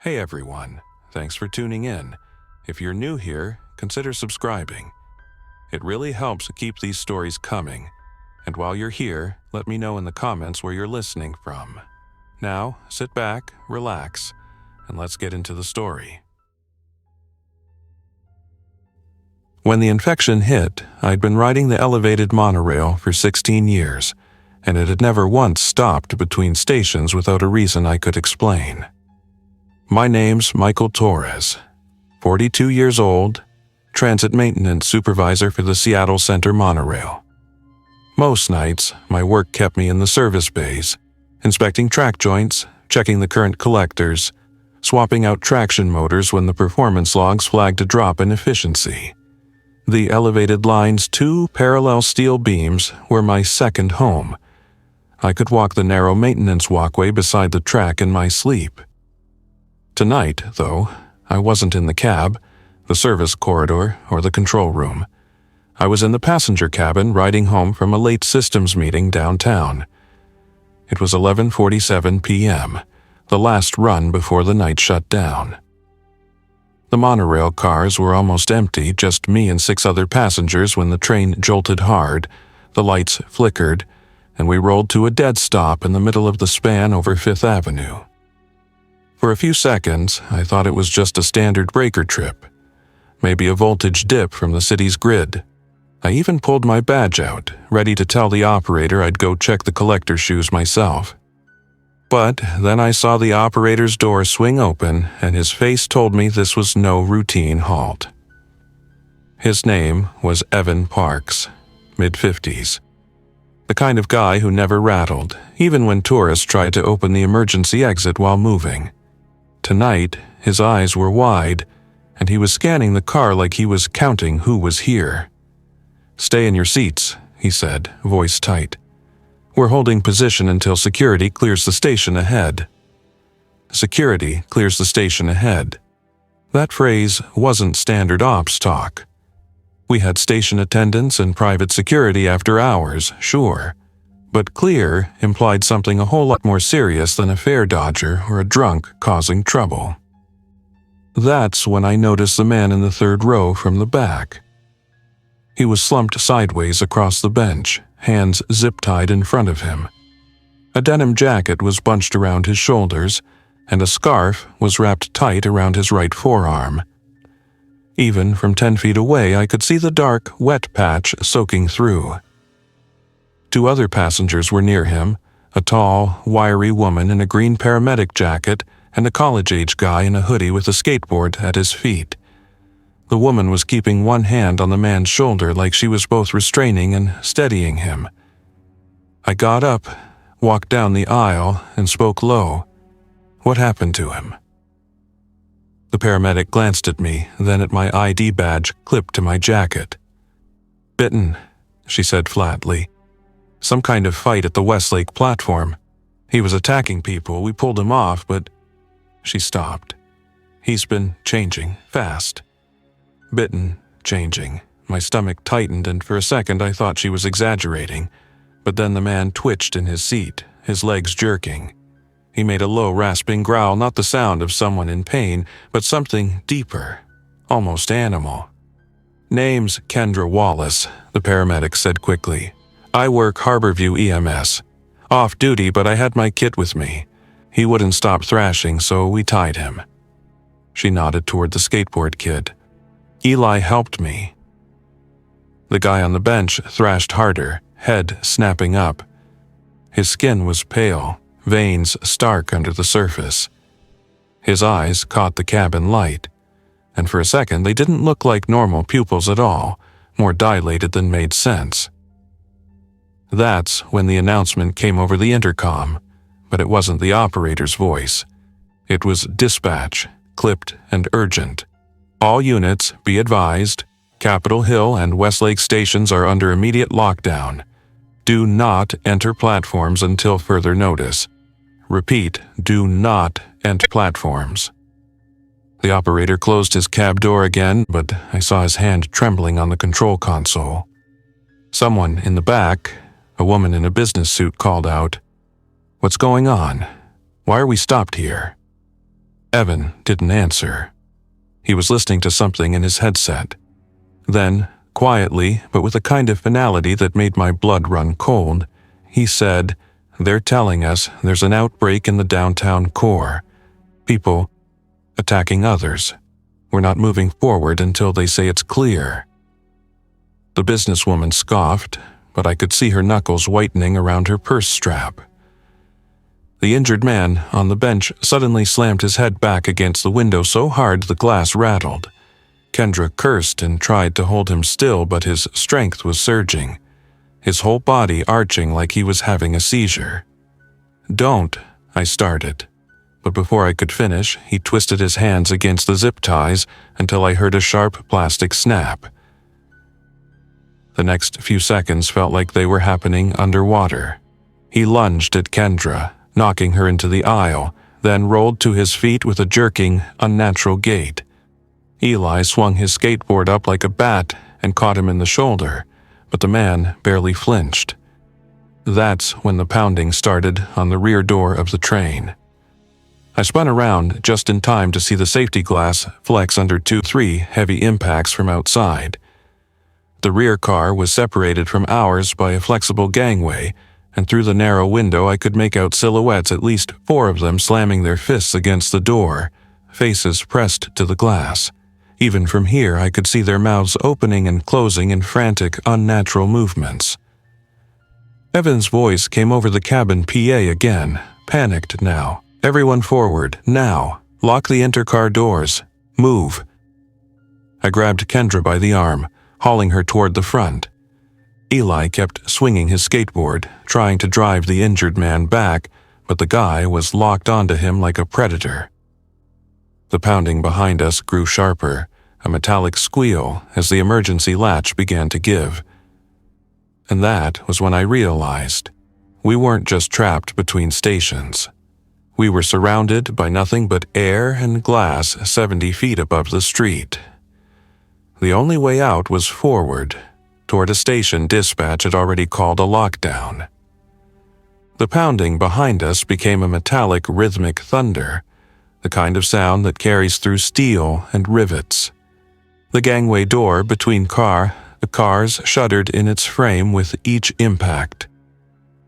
Hey everyone, thanks for tuning in. If you're new here, consider subscribing. It really helps keep these stories coming. And while you're here, let me know in the comments where you're listening from. Now, sit back, relax, and let's get into the story. When the infection hit, I'd been riding the elevated monorail for 16 years, and it had never once stopped between stations without a reason I could explain. My name's Michael Torres, 42 years old, transit maintenance supervisor for the Seattle Center monorail. Most nights, my work kept me in the service bays, inspecting track joints, checking the current collectors, swapping out traction motors when the performance logs flagged a drop in efficiency. The elevated line's two parallel steel beams were my second home. I could walk the narrow maintenance walkway beside the track in my sleep. Tonight, though, I wasn't in the cab, the service corridor, or the control room. I was in the passenger cabin riding home from a late systems meeting downtown. It was 11:47 p.m., the last run before the night shut down. The monorail cars were almost empty, just me and 6 other passengers when the train jolted hard, the lights flickered, and we rolled to a dead stop in the middle of the span over Fifth Avenue. For a few seconds, I thought it was just a standard breaker trip, maybe a voltage dip from the city's grid. I even pulled my badge out, ready to tell the operator I'd go check the collector shoes myself. But then I saw the operator's door swing open, and his face told me this was no routine halt. His name was Evan Parks, mid-50s. The kind of guy who never rattled, even when tourists tried to open the emergency exit while moving. Tonight, his eyes were wide, and he was scanning the car like he was counting who was here. "Stay in your seats," he said, voice tight. "We're holding position until security clears the station ahead." Security clears the station ahead. That phrase wasn't standard ops talk. We had station attendants and private security after hours, sure. But clear implied something a whole lot more serious than a fare dodger or a drunk causing trouble. That's when I noticed the man in the third row from the back. He was slumped sideways across the bench, hands zip-tied in front of him. A denim jacket was bunched around his shoulders, and a scarf was wrapped tight around his right forearm. Even from 10 feet away, I could see the dark, wet patch soaking through. 2 other passengers were near him, a tall, wiry woman in a green paramedic jacket and a college-age guy in a hoodie with a skateboard at his feet. The woman was keeping one hand on the man's shoulder like she was both restraining and steadying him. I got up, walked down the aisle, and spoke low. "What happened to him?" The paramedic glanced at me, then at my ID badge clipped to my jacket. "Bitten," she said flatly. "Some kind of fight at the Westlake platform. He was attacking people. We pulled him off, but—" She stopped. "He's been changing, fast." Bitten, changing. My stomach tightened, and for a second I thought she was exaggerating. But then the man twitched in his seat, his legs jerking. He made a low, rasping growl, not the sound of someone in pain, but something deeper, almost animal. "Name's Kendra Wallace," the paramedic said quickly. "I work Harborview EMS. Off duty, but I had my kit with me. He wouldn't stop thrashing, so we tied him." She nodded toward the skateboard kid. "Eli helped me." The guy on the bench thrashed harder, head snapping up. His skin was pale, veins stark under the surface. His eyes caught the cabin light, and for a second they didn't look like normal pupils at all, more dilated than made sense. That's when the announcement came over the intercom, but it wasn't the operator's voice. It was dispatch, clipped and urgent. "All units, be advised, Capitol Hill and Westlake stations are under immediate lockdown. Do not enter platforms until further notice. Repeat, do not enter platforms." The operator closed his cab door again, but I saw his hand trembling on the control console. Someone in the back, a woman in a business suit, called out, "What's going on? Why are we stopped here?" Evan didn't answer. He was listening to something in his headset. Then, quietly, but with a kind of finality that made my blood run cold, he said, "They're telling us there's an outbreak in the downtown core. People attacking others. We're not moving forward until they say it's clear." The businesswoman scoffed, but I could see her knuckles whitening around her purse strap. The injured man on the bench suddenly slammed his head back against the window so hard the glass rattled. Kendra cursed and tried to hold him still, but his strength was surging, his whole body arching like he was having a seizure. "Don't," I started. But before I could finish, he twisted his hands against the zip ties until I heard a sharp plastic snap. The next few seconds felt like they were happening underwater. He lunged at Kendra, knocking her into the aisle, then rolled to his feet with a jerking, unnatural gait. Eli swung his skateboard up like a bat and caught him in the shoulder, but the man barely flinched. That's when the pounding started on the rear door of the train. I spun around just in time to see the safety glass flex under 2-3 heavy impacts from outside. The rear car was separated from ours by a flexible gangway, and through the narrow window I could make out silhouettes, at least 4 of them slamming their fists against the door, faces pressed to the glass. Even from here I could see their mouths opening and closing in frantic, unnatural movements. Evan's voice came over the cabin PA again, panicked now. "Everyone forward, now. Lock the intercar doors. Move." I grabbed Kendra by the arm, hauling her toward the front. Eli kept swinging his skateboard, trying to drive the injured man back, but the guy was locked onto him like a predator. The pounding behind us grew sharper, a metallic squeal as the emergency latch began to give. And that was when I realized we weren't just trapped between stations. We were surrounded by nothing but air and glass 70 feet above the street. The only way out was forward, toward a station dispatch had already called a lockdown. The pounding behind us became a metallic, rhythmic thunder, the kind of sound that carries through steel and rivets. The gangway door between cars shuddered in its frame with each impact.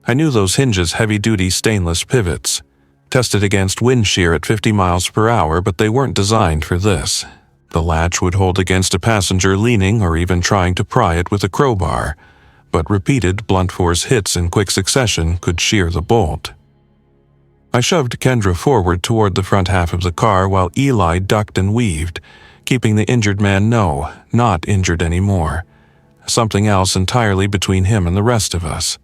I knew those hinges' heavy-duty stainless pivots, tested against wind shear at 50 miles per hour, but they weren't designed for this. The latch would hold against a passenger leaning or even trying to pry it with a crowbar, but repeated blunt force hits in quick succession could shear the bolt. I shoved Kendra forward toward the front half of the car while Eli ducked and weaved, keeping the injured man not injured anymore. Something else entirely between him and the rest of us.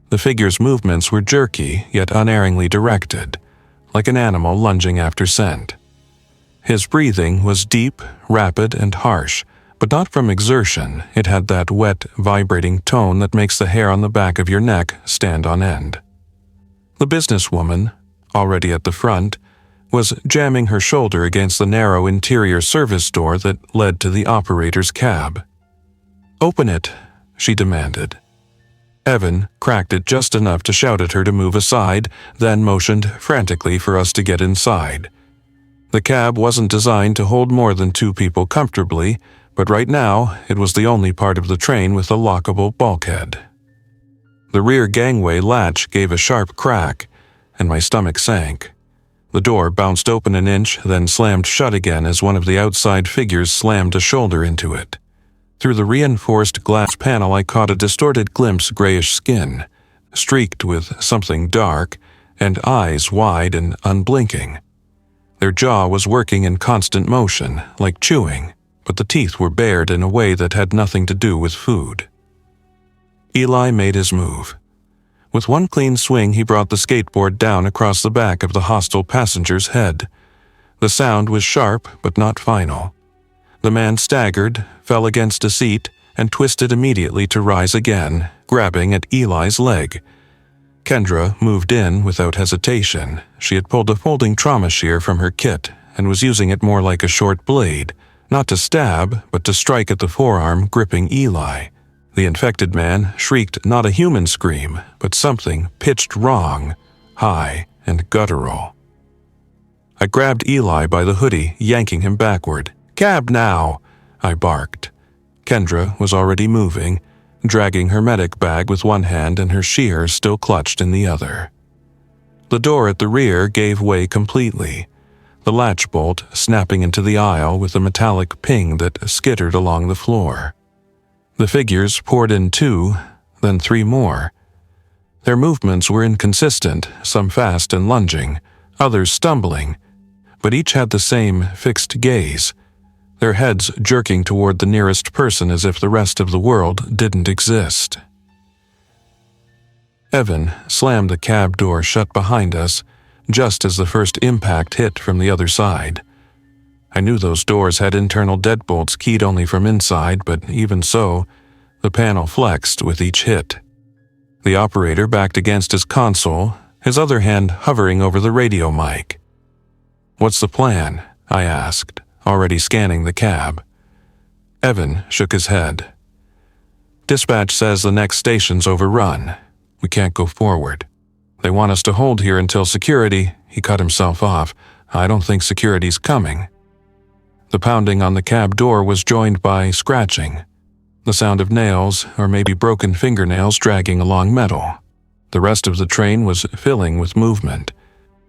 The figure's movements were jerky, yet unerringly directed, like an animal lunging after scent. His breathing was deep, rapid, and harsh, but not from exertion. It had that wet, vibrating tone that makes the hair on the back of your neck stand on end. The businesswoman, already at the front, was jamming her shoulder against the narrow interior service door that led to the operator's cab. "Open it," she demanded. Evan cracked it just enough to shout at her to move aside, then motioned frantically for us to get inside. The cab wasn't designed to hold more than 2 people comfortably, but right now it was the only part of the train with a lockable bulkhead. The rear gangway latch gave a sharp crack, and my stomach sank. The door bounced open an inch, then slammed shut again as one of the outside figures slammed a shoulder into it. Through the reinforced glass panel I caught a distorted glimpse of grayish skin, streaked with something dark, and eyes wide and unblinking. Their jaw was working in constant motion, like chewing, but the teeth were bared in a way that had nothing to do with food. Eli made his move. With one clean swing he brought the skateboard down across the back of the hostile passenger's head. The sound was sharp but not final. The man staggered, fell against a seat, and twisted immediately to rise again, grabbing at Eli's leg. Kendra moved in without hesitation. She had pulled a folding trauma shear from her kit and was using it more like a short blade, not to stab, but to strike at the forearm gripping Eli. The infected man shrieked not a human scream, but something pitched wrong, high and guttural. I grabbed Eli by the hoodie, yanking him backward. "Cab now!" I barked. Kendra was already moving, dragging her medic bag with one hand and her shears still clutched in the other. The door at the rear gave way completely, the latch bolt snapping into the aisle with a metallic ping that skittered along the floor. The figures poured in 2, then 3 more. Their movements were inconsistent, some fast and lunging, others stumbling, but each had the same fixed gaze, their heads jerking toward the nearest person as if the rest of the world didn't exist. Evan slammed the cab door shut behind us just as the first impact hit from the other side. I knew those doors had internal deadbolts keyed only from inside, but even so, the panel flexed with each hit. The operator backed against his console, his other hand hovering over the radio mic. "What's the plan?" I asked, already scanning the cab. Evan shook his head. "Dispatch says the next station's overrun. We can't go forward. They want us to hold here until security—" He cut himself off. "I don't think security's coming." The pounding on the cab door was joined by scratching, the sound of nails or maybe broken fingernails dragging along metal. The rest of the train was filling with movement.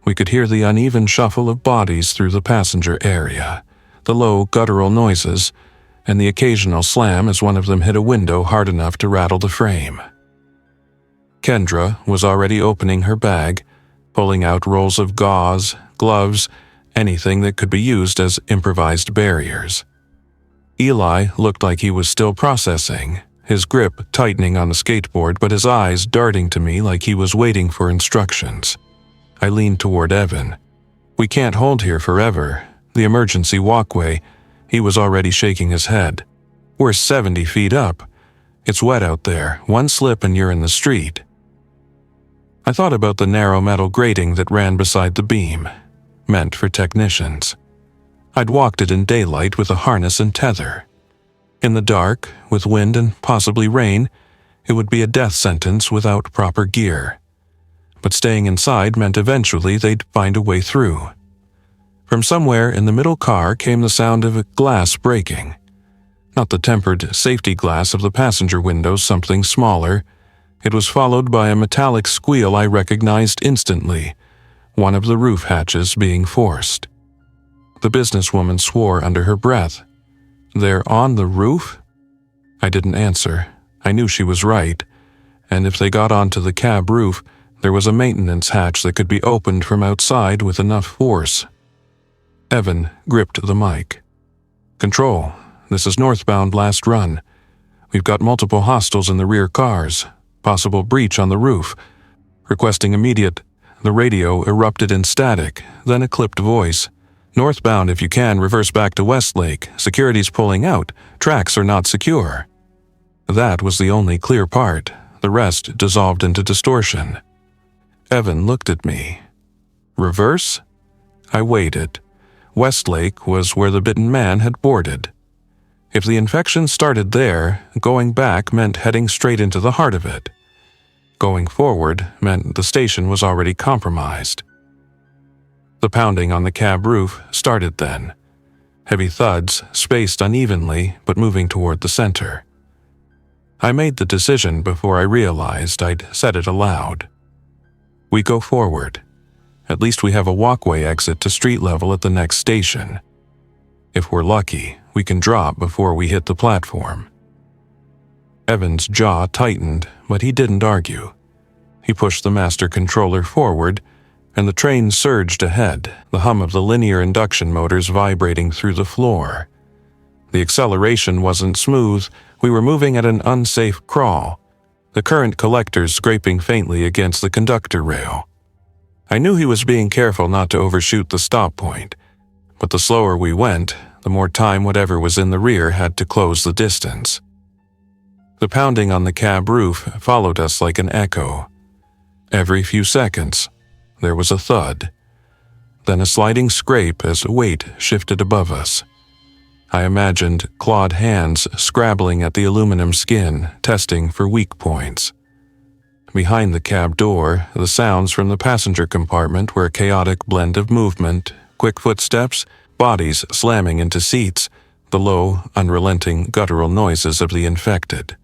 We could hear the uneven shuffle of bodies through the passenger area, the low guttural noises, and the occasional slam as one of them hit a window hard enough to rattle the frame. Kendra was already opening her bag, pulling out rolls of gauze, gloves, anything that could be used as improvised barriers. Eli looked like he was still processing, his grip tightening on the skateboard but his eyes darting to me like he was waiting for instructions. I leaned toward Evan. "We can't hold here forever. The emergency walkway." He was already shaking his head. "We're 70 feet up. It's wet out there. One slip and you're in the street." I thought about the narrow metal grating that ran beside the beam, meant for technicians. I'd walked it in daylight with a harness and tether. In the dark, with wind and possibly rain, it would be a death sentence without proper gear. But staying inside meant eventually they'd find a way through. From somewhere in the middle car came the sound of a glass breaking. Not the tempered safety glass of the passenger window, something smaller. It was followed by a metallic squeal I recognized instantly, one of the roof hatches being forced. The businesswoman swore under her breath. "They're on the roof?" I didn't answer. I knew she was right, and if they got onto the cab roof, there was a maintenance hatch that could be opened from outside with enough force. Evan gripped the mic. "Control, this is northbound last run. We've got multiple hostiles in the rear cars. Possible breach on the roof. Requesting immediate—" The radio erupted in static, then a clipped voice. "Northbound if you can, reverse back to Westlake. Security's pulling out. Tracks are not secure." That was the only clear part. The rest dissolved into distortion. Evan looked at me. "Reverse?" I waited. Westlake was where the bitten man had boarded. If the infection started there, going back meant heading straight into the heart of it. Going forward meant the station was already compromised. The pounding on the cab roof started then. Heavy thuds, spaced unevenly but moving toward the center. I made the decision before I realized I'd said it aloud. We go forward. At least we have a walkway exit to street level at the next station. If we're lucky, we can drop before we hit the platform. Evan's jaw tightened, but he didn't argue. He pushed the master controller forward, and the train surged ahead, the hum of the linear induction motors vibrating through the floor. The acceleration wasn't smooth. We were moving at an unsafe crawl, the current collectors scraping faintly against the conductor rail. I knew he was being careful not to overshoot the stop point, but the slower we went, the more time whatever was in the rear had to close the distance. The pounding on the cab roof followed us like an echo. Every few seconds, there was a thud, then a sliding scrape as weight shifted above us. I imagined clawed hands scrabbling at the aluminum skin, testing for weak points. Behind the cab door, the sounds from the passenger compartment were a chaotic blend of movement, Quick footsteps, bodies slamming into seats, the low, unrelenting guttural noises of the infected.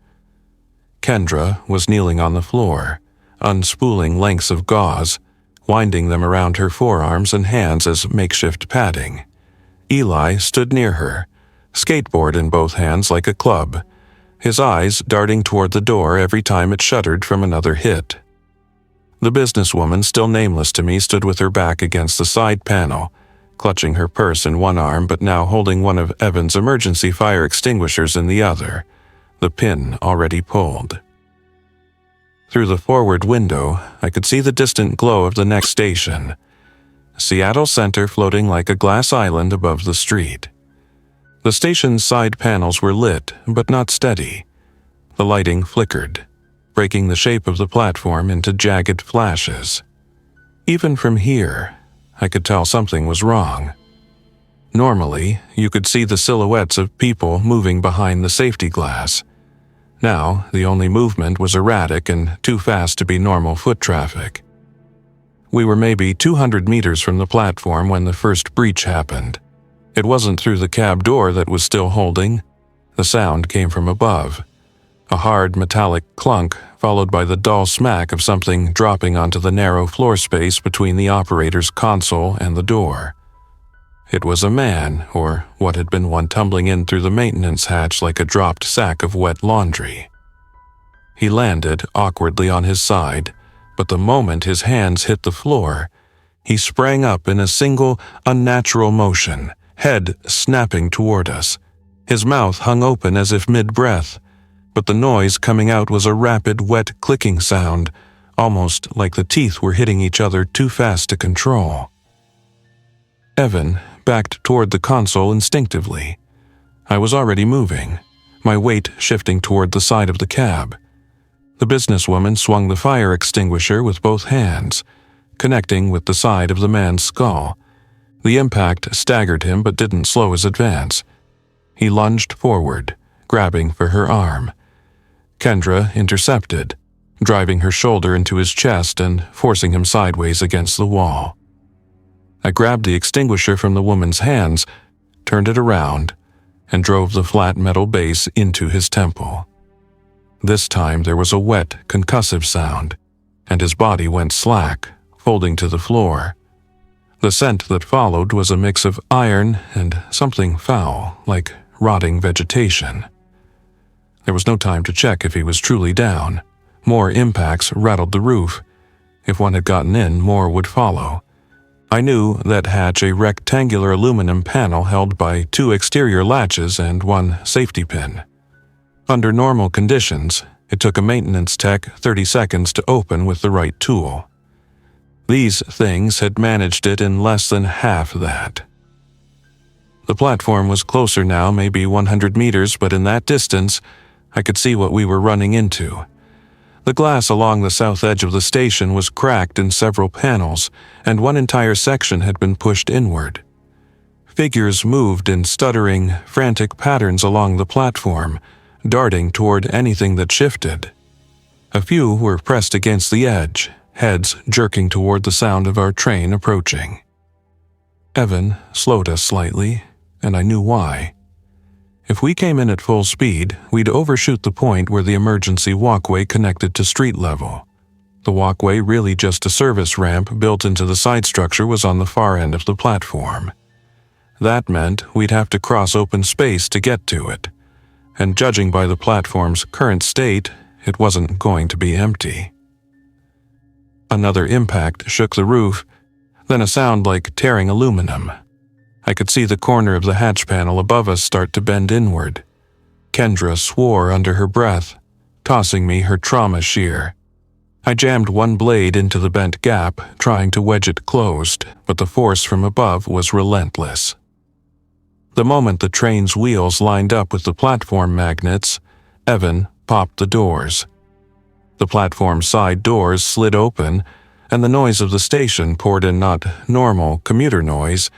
Kendra was kneeling on the floor, unspooling lengths of gauze, winding them around her forearms and hands as makeshift padding. Eli stood near her, skateboard in both hands like a club, his eyes darting toward the door every time it shuttered from another hit. The businesswoman, still nameless to me, stood with her back against the side panel, clutching her purse in one arm but now holding one of Evan's emergency fire extinguishers in the other, the pin already pulled. Through the forward window, I could see the distant glow of the next station, Seattle Center floating like a glass island above the street. The station's side panels were lit, but not steady. The lighting flickered, breaking the shape of the platform into jagged flashes. Even from here, I could tell something was wrong. Normally, you could see the silhouettes of people moving behind the safety glass. Now, the only movement was erratic and too fast to be normal foot traffic. We were maybe 200 meters from the platform when the first breach happened. It wasn't through the cab door that was still holding. The sound came from above. A hard metallic clunk followed by the dull smack of something dropping onto the narrow floor space between the operator's console and the door. It was a man, or what had been one tumbling in through the maintenance hatch like a dropped sack of wet laundry. He landed awkwardly on his side, but the moment his hands hit the floor, he sprang up in a single, unnatural motion, head snapping toward us. His mouth hung open as if mid-breath, but the noise coming out was a rapid, wet clicking sound, almost like the teeth were hitting each other too fast to control. Evan backed toward the console instinctively. I was already moving, my weight shifting toward the side of the cab. The businesswoman swung the fire extinguisher with both hands, connecting with the side of the man's skull. The impact staggered him but didn't slow his advance. He lunged forward, grabbing for her arm. Kendra intercepted, driving her shoulder into his chest and forcing him sideways against the wall. I grabbed the extinguisher from the woman's hands, turned it around, and drove the flat metal base into his temple. This time there was a wet, concussive sound, and his body went slack, folding to the floor. The scent that followed was a mix of iron and something foul, like rotting vegetation. There was no time to check if he was truly down. More impacts rattled the roof. If one had gotten in, more would follow. I knew that hatch a rectangular aluminum panel held by 2 exterior latches and 1 safety pin. Under normal conditions, it took a maintenance tech 30 seconds to open with the right tool. These things had managed it in less than half that. The platform was closer now, maybe 100 meters, but in that distance, I could see what we were running into. The glass along the south edge of the station was cracked in several panels, and one entire section had been pushed inward. Figures moved in stuttering, frantic patterns along the platform, darting toward anything that shifted. A few were pressed against the edge, heads jerking toward the sound of our train approaching. Evan slowed us slightly, and I knew why. If we came in at full speed, we'd overshoot the point where the emergency walkway connected to street level. The walkway, really just a service ramp built into the side structure, was on the far end of the platform. That meant we'd have to cross open space to get to it, and judging by the platform's current state, it wasn't going to be empty. Another impact shook the roof, then a sound like tearing aluminum. I could see the corner of the hatch panel above us start to bend inward. Kendra swore under her breath, tossing me her trauma shear. I jammed one blade into the bent gap, trying to wedge it closed, but the force from above was relentless. The moment the train's wheels lined up with the platform magnets, Evan popped the doors. The platform side doors slid open, and the noise of the station poured in, not normal commuter noise,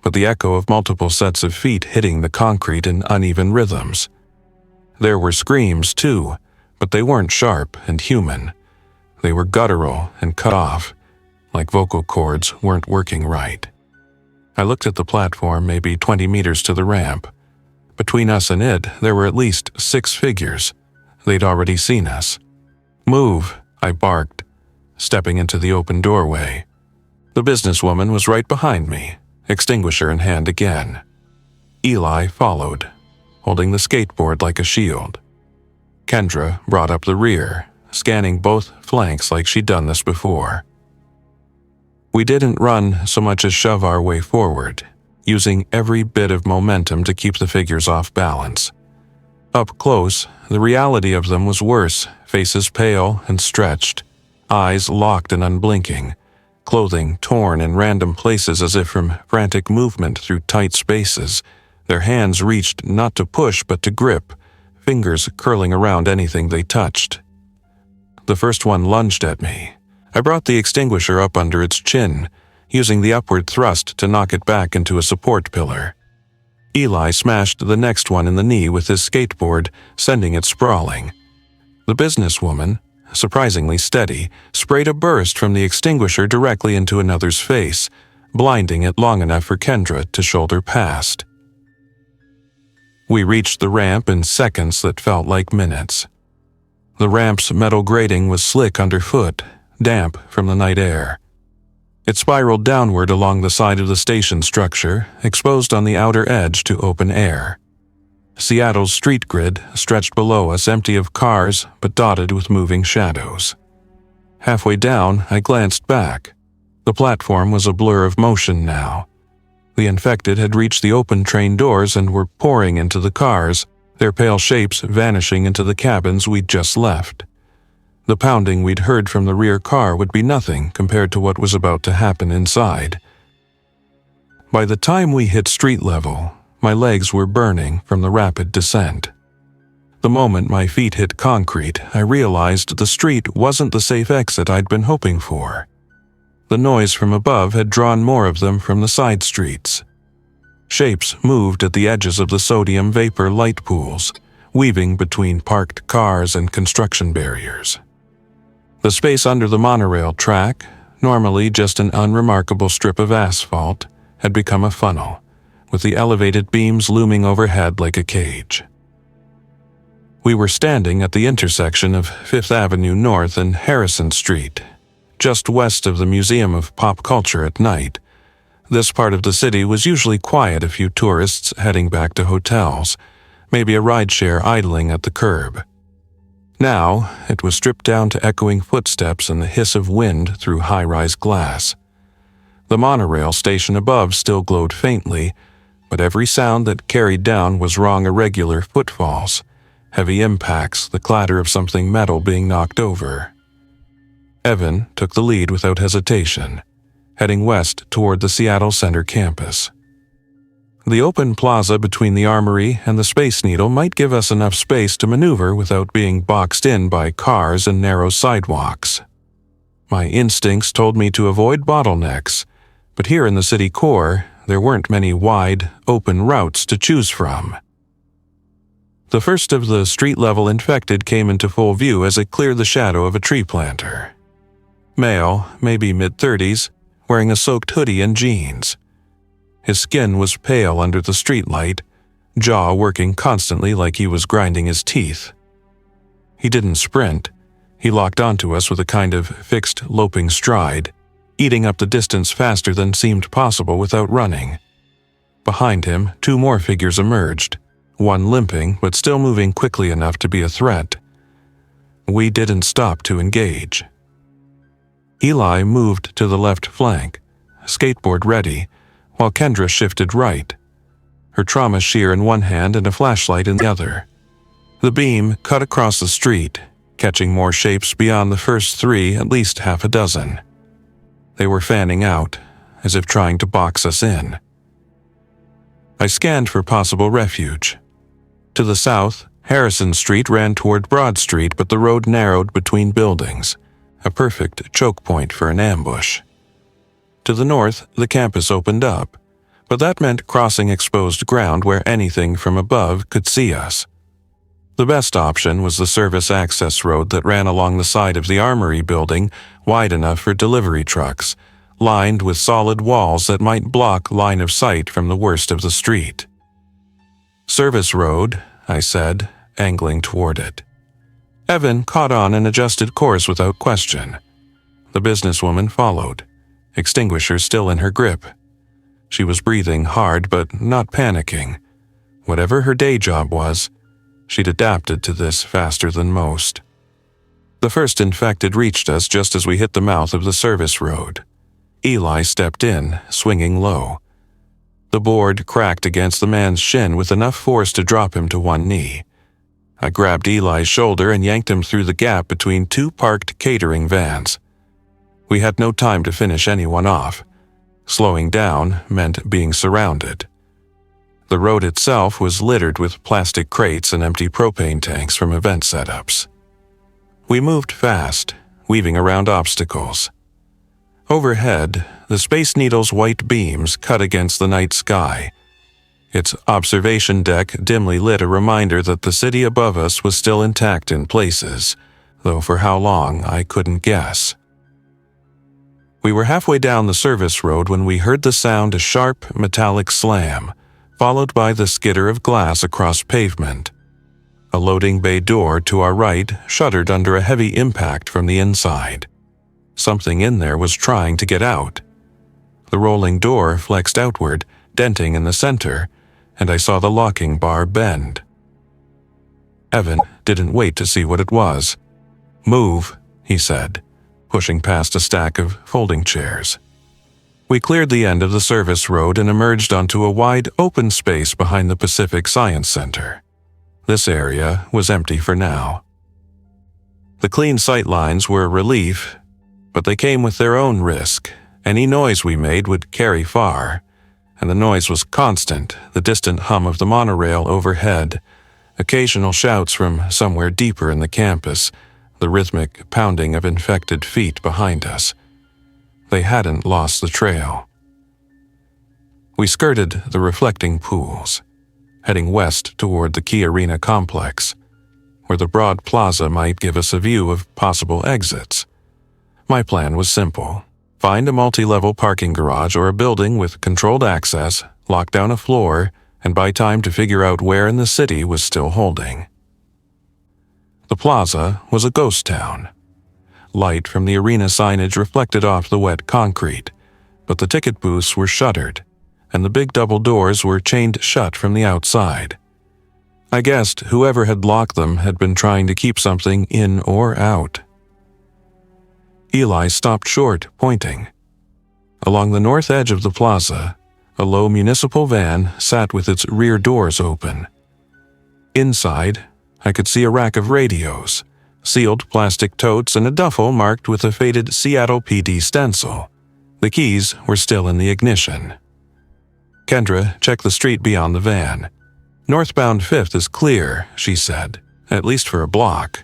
but the echo of multiple sets of feet hitting the concrete in uneven rhythms. There were screams, too, but they weren't sharp and human. They were guttural and cut off, like vocal cords weren't working right. I looked at the platform maybe 20 meters to the ramp. Between us and it, there were at least 6 figures. They'd already seen us. "Move," I barked, stepping into the open doorway. The businesswoman was right behind me, extinguisher in hand again. Eli followed, holding the skateboard like a shield. Kendra brought up the rear, scanning both flanks like she'd done this before. We didn't run so much as shove our way forward, using every bit of momentum to keep the figures off balance. Up close, the reality of them was worse, faces pale and stretched, eyes locked and unblinking, clothing torn in random places as if from frantic movement through tight spaces. Their hands reached not to push but to grip, fingers curling around anything they touched. The first one lunged at me. I brought the extinguisher up under its chin, using the upward thrust to knock it back into a support pillar. Eli smashed the next one in the knee with his skateboard, sending it sprawling. The businesswoman, surprisingly steady, sprayed a burst from the extinguisher directly into another's face, blinding it long enough for Kendra to shoulder past. We reached the ramp in seconds that felt like minutes. The ramp's metal grating was slick underfoot, damp from the night air. It spiraled downward along the side of the station structure, exposed on the outer edge to open air. Seattle's street grid stretched below us, empty of cars but dotted with moving shadows. Halfway down, I glanced back. The platform was a blur of motion now. The infected had reached the open train doors and were pouring into the cars, their pale shapes vanishing into the cabins we'd just left. The pounding we'd heard from the rear car would be nothing compared to what was about to happen inside. By the time we hit street level, my legs were burning from the rapid descent. The moment my feet hit concrete, I realized the street wasn't the safe exit I'd been hoping for. The noise from above had drawn more of them from the side streets. Shapes moved at the edges of the sodium vapor light pools, weaving between parked cars and construction barriers. The space under the monorail track, normally just an unremarkable strip of asphalt, had become a funnel, with the elevated beams looming overhead like a cage. We were standing at the intersection of 5th Avenue North and Harrison Street, just west of the Museum of Pop Culture at night. This part of the city was usually quiet, a few tourists heading back to hotels, maybe a rideshare idling at the curb. Now, it was stripped down to echoing footsteps and the hiss of wind through high-rise glass. The monorail station above still glowed faintly, but every sound that carried down was wrong irregular footfalls, heavy impacts, the clatter of something metal being knocked over. Evan took the lead without hesitation, heading west toward the Seattle Center campus. The open plaza between the Armory and the Space Needle might give us enough space to maneuver without being boxed in by cars and narrow sidewalks. My instincts told me to avoid bottlenecks, but here in the city core, there weren't many wide, open routes to choose from. The first of the street-level infected came into full view as it cleared the shadow of a tree planter. Male, maybe mid-30s, wearing a soaked hoodie and jeans. His skin was pale under the streetlight, jaw working constantly like he was grinding his teeth. He didn't sprint. He locked onto us with a kind of fixed, loping stride, eating up the distance faster than seemed possible without running. Behind him, 2 more figures emerged, one limping but still moving quickly enough to be a threat. We didn't stop to engage. Eli moved to the left flank, skateboard ready, while Kendra shifted right, her trauma shear in one hand and a flashlight in the other. The beam cut across the street, catching more shapes beyond the first 3, at least half a dozen. They were fanning out, as if trying to box us in. I scanned for possible refuge. To the south, Harrison Street ran toward Broad Street, but the road narrowed between buildings, a perfect choke point for an ambush. To the north, the campus opened up, but that meant crossing exposed ground where anything from above could see us. The best option was the service access road that ran along the side of the Armory building, wide enough for delivery trucks, lined with solid walls that might block line of sight from the worst of the street. "Service road," I said, angling toward it. Evan caught on and adjusted course without question. The businesswoman followed, extinguisher still in her grip. She was breathing hard but not panicking. Whatever her day job was, she'd adapted to this faster than most. The first infected reached us just as we hit the mouth of the service road. Eli stepped in, swinging low. The board cracked against the man's shin with enough force to drop him to one knee. I grabbed Eli's shoulder and yanked him through the gap between two parked catering vans. We had no time to finish anyone off. Slowing down meant being surrounded. The road itself was littered with plastic crates and empty propane tanks from event setups. We moved fast, weaving around obstacles. Overhead, the Space Needle's white beams cut against the night sky. Its observation deck dimly lit a reminder that the city above us was still intact in places, though for how long I couldn't guess. We were halfway down the service road when we heard the sound a sharp, metallic slam, followed by the skitter of glass across pavement. A loading bay door to our right shuddered under a heavy impact from the inside. Something in there was trying to get out. The rolling door flexed outward, denting in the center, and I saw the locking bar bend. Evan didn't wait to see what it was. "Move," he said, pushing past a stack of folding chairs. We cleared the end of the service road and emerged onto a wide open space behind the Pacific Science Center. This area was empty for now. The clean sight lines were a relief, but they came with their own risk. Any noise we made would carry far, and the noise was constant, the distant hum of the monorail overhead, occasional shouts from somewhere deeper in the campus, the rhythmic pounding of infected feet behind us. They hadn't lost the trail. We skirted the reflecting pools, heading west toward the Key Arena complex, where the broad plaza might give us a view of possible exits. My plan was simple. Find a multi-level parking garage or a building with controlled access, lock down a floor, and buy time to figure out where in the city was still holding. The plaza was a ghost town. Light from the arena signage reflected off the wet concrete, but the ticket booths were shuttered, and the big double doors were chained shut from the outside. I guessed whoever had locked them had been trying to keep something in or out. Eli stopped short, pointing. Along the north edge of the plaza, a low municipal van sat with its rear doors open. Inside, I could see a rack of radios, sealed plastic totes, and a duffel marked with a faded Seattle PD stencil. The keys were still in the ignition. Kendra checked the street beyond the van. "Northbound 5th is clear," she said, "at least for a block."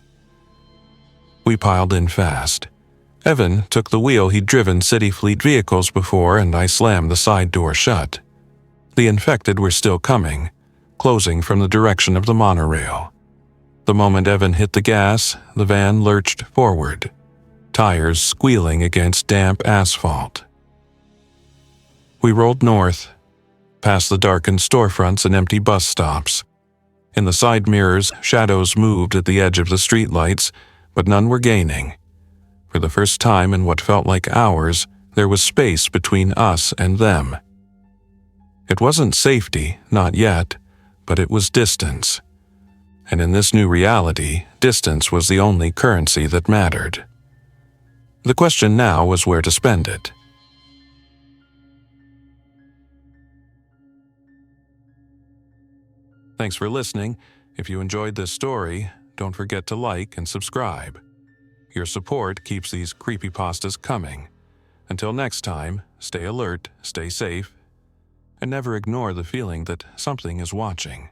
We piled in fast. Evan took the wheel. He'd driven city fleet vehicles before, and I slammed the side door shut. The infected were still coming, closing from the direction of the monorail. The moment Evan hit the gas, the van lurched forward, tires squealing against damp asphalt. We rolled north, past the darkened storefronts and empty bus stops. In the side mirrors, shadows moved at the edge of the streetlights, but none were gaining. For the first time in what felt like hours, there was space between us and them. It wasn't safety, not yet, but it was distance. And in this new reality, distance was the only currency that mattered. The question now was where to spend it. Thanks for listening. If you enjoyed this story, don't forget to like and subscribe. Your support keeps these creepypastas coming. Until next time, stay alert, stay safe, and never ignore the feeling that something is watching.